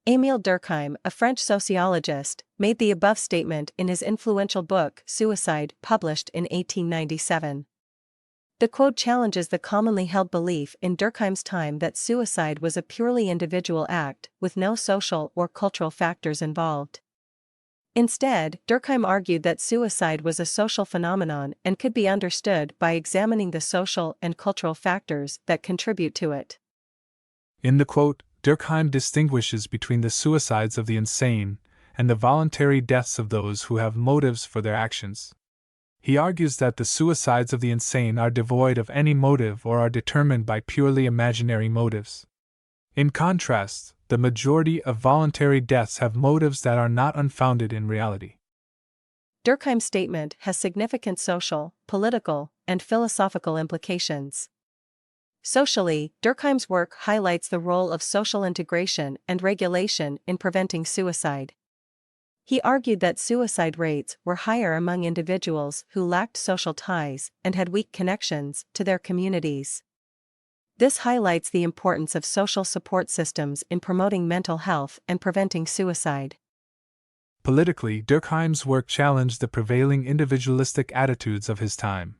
Émile Durkheim, a French sociologist, made the above statement in his influential book Suicide, published in 1897. The quote challenges the commonly held belief in Durkheim's time that suicide was a purely individual act, with no social or cultural factors involved. Instead, Durkheim argued that suicide was a social phenomenon and could be understood by examining the social and cultural factors that contribute to it. In the quote, Durkheim distinguishes between the suicides of the insane and the voluntary deaths of those who have motives for their actions. He argues that the suicides of the insane are devoid of any motive or are determined by purely imaginary motives. In contrast, the majority of voluntary deaths have motives that are not unfounded in reality. Durkheim's statement has significant social, political, and philosophical implications. Socially, Durkheim's work highlights the role of social integration and regulation in preventing suicide. He argued that suicide rates were higher among individuals who lacked social ties and had weak connections to their communities. This highlights the importance of social support systems in promoting mental health and preventing suicide. Politically, Durkheim's work challenged the prevailing individualistic attitudes of his time.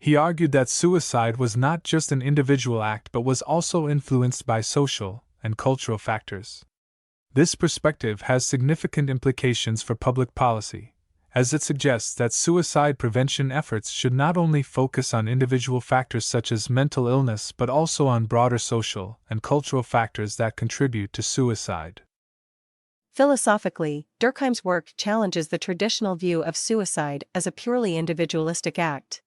He argued that suicide was not just an individual act but was also influenced by social and cultural factors. This perspective has significant implications for public policy, as it suggests that suicide prevention efforts should not only focus on individual factors such as mental illness but also on broader social and cultural factors that contribute to suicide. Philosophically, Durkheim's work challenges the traditional view of suicide as a purely individualistic act.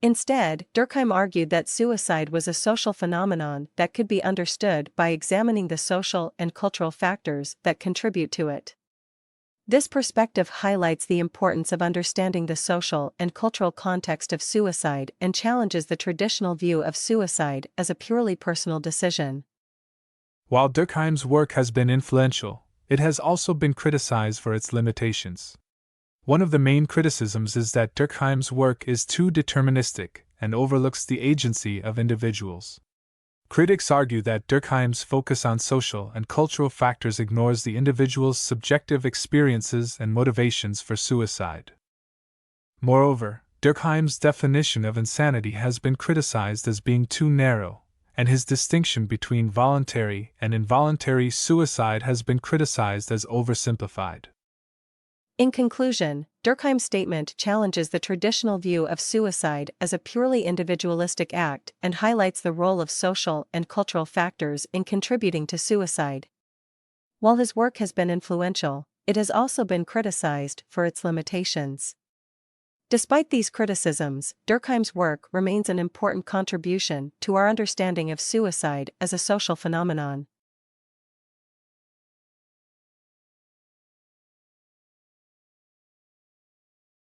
Instead, Durkheim argued that suicide was a social phenomenon that could be understood by examining the social and cultural factors that contribute to it. This perspective highlights the importance of understanding the social and cultural context of suicide and challenges the traditional view of suicide as a purely personal decision. While Durkheim's work has been influential, it has also been criticized for its limitations. One of the main criticisms is that Durkheim's work is too deterministic and overlooks the agency of individuals. Critics argue that Durkheim's focus on social and cultural factors ignores the individual's subjective experiences and motivations for suicide. Moreover, Durkheim's definition of insanity has been criticized as being too narrow, and his distinction between voluntary and involuntary suicide has been criticized as oversimplified. In conclusion, Durkheim's statement challenges the traditional view of suicide as a purely individualistic act and highlights the role of social and cultural factors in contributing to suicide. While his work has been influential, it has also been criticized for its limitations. Despite these criticisms, Durkheim's work remains an important contribution to our understanding of suicide as a social phenomenon.